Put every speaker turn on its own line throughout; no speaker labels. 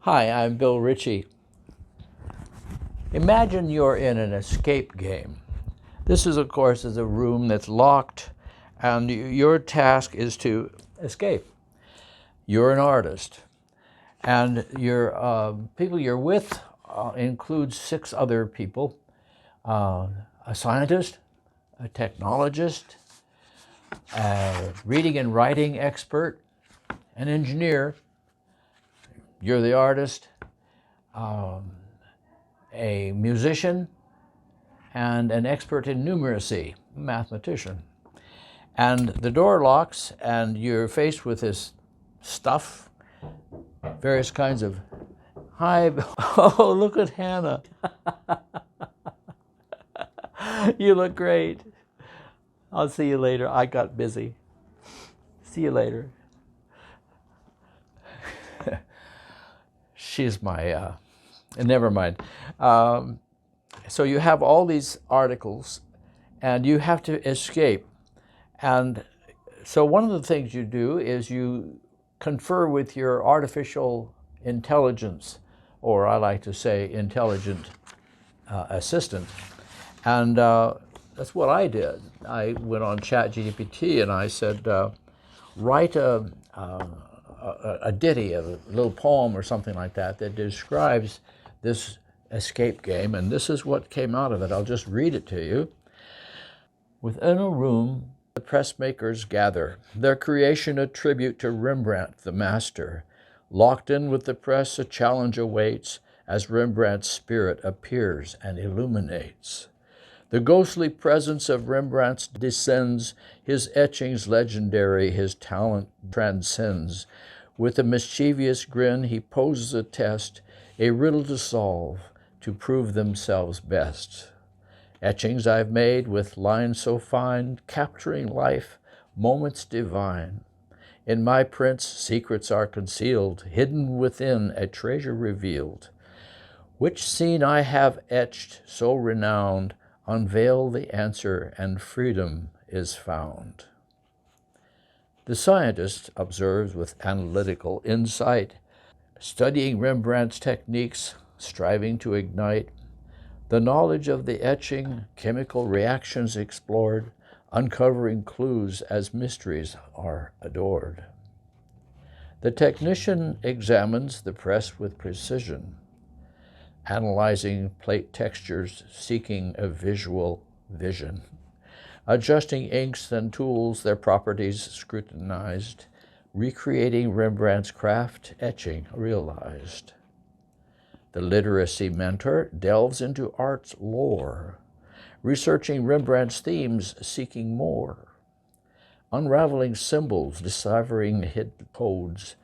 Hi, I'm Bill Ritchie. Imagine you're in an escape game. This is, of course, a room that's locked, and your task is to escape. You're an artist, and your people you're with includes 6 other people, a scientist, a technologist, a reading and writing expert, an engineer. You're the artist, a musician, and an expert in numeracy, a mathematician. And the door locks, and you're faced with this stuff, various kinds of, hi, oh, look at Hannah. You look great. I'll see you later. I got busy. See you later. She's my, never mind. So you have all these articles, and you have to escape. And so one of the things you do is you confer with your artificial intelligence, or I like to say intelligent assistant. And that's what I did. I went on ChatGPT and I said, write a ditty, a little poem or something like that describes this escape game, and this is what came out of it. I'll just read it to you. Within a room, the pressmakers gather, their creation a tribute to Rembrandt, the master. Locked in with the press, a challenge awaits as Rembrandt's spirit appears and illuminates. The ghostly presence of Rembrandt descends, his etchings legendary, his talent transcends. With a mischievous grin, he poses a test, a riddle to solve, to prove themselves best. Etchings I've made with lines so fine, capturing life, moments divine. In my prints, secrets are concealed, hidden within a treasure revealed. Which scene I have etched so renowned, unveil the answer and freedom is found. The scientist observes with analytical insight, studying Rembrandt's techniques, striving to ignite the knowledge of the etching, chemical reactions explored, uncovering clues as mysteries are adored. The technician examines the press with precision, analyzing plate textures, seeking a visual vision, adjusting inks and tools, their properties scrutinized, recreating Rembrandt's craft, etching realized. The literacy mentor delves into art's lore, researching Rembrandt's themes, seeking more, unraveling symbols, deciphering hidden codes,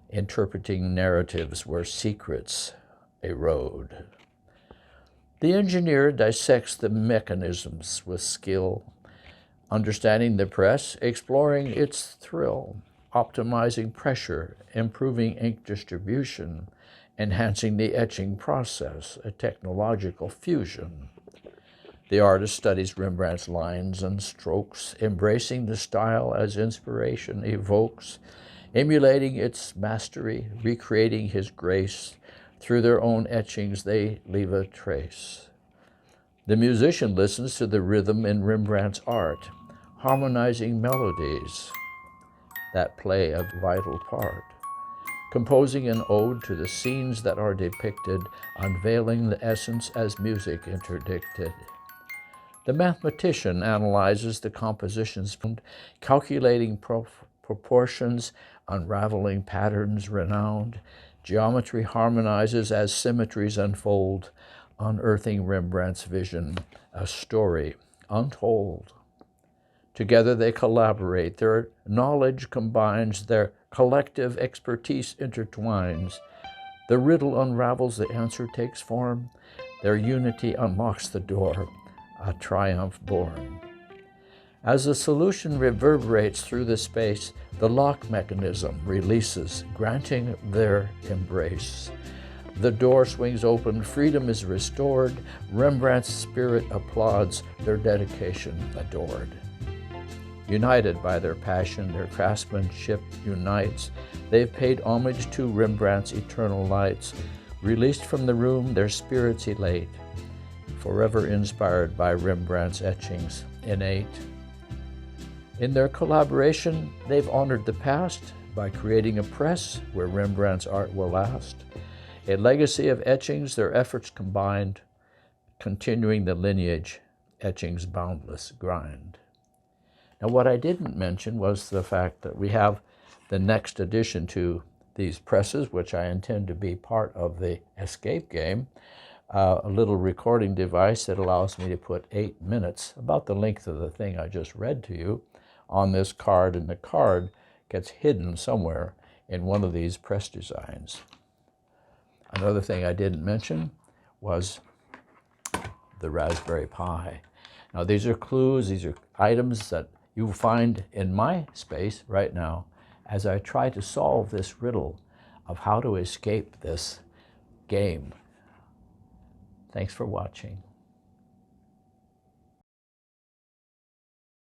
interpreting narratives where secrets erode. The engineer dissects the mechanisms with skill, understanding the press, exploring its thrill, optimizing pressure, improving ink distribution, enhancing the etching process, a technological fusion. The artist studies Rembrandt's lines and strokes, embracing the style as inspiration evokes, emulating its mastery, recreating his grace. Through their own etchings, they leave a trace. The musician listens to the rhythm in Rembrandt's art, harmonizing melodies that play a vital part, composing an ode to the scenes that are depicted, unveiling the essence as music interdicted. The mathematician analyzes the compositions, calculating proportions, unraveling patterns renowned. Geometry harmonizes as symmetries unfold, unearthing Rembrandt's vision, a story untold. Together they collaborate, their knowledge combines, their collective expertise intertwines. The riddle unravels, the answer takes form, their unity unlocks the door, a triumph born. As the solution reverberates through the space, the lock mechanism releases, granting their embrace. The door swings open, freedom is restored, Rembrandt's spirit applauds, their dedication adored. United by their passion, their craftsmanship unites. They've paid homage to Rembrandt's eternal lights. Released from the room, their spirits elate, forever inspired by Rembrandt's etchings innate. In their collaboration, they've honored the past by creating a press where Rembrandt's art will last. A legacy of etchings, their efforts combined, continuing the lineage, etching's boundless grind. Now, what I didn't mention was the fact that we have the next addition to these presses, which I intend to be part of the escape game, a little recording device that allows me to put 8 minutes, about the length of the thing I just read to you, on this card, and the card gets hidden somewhere in one of these press designs. Another thing I didn't mention was the Raspberry Pi. Now, these are clues, these are items that you find in my space right now as I try to solve this riddle of how to escape this game. Thanks for watching.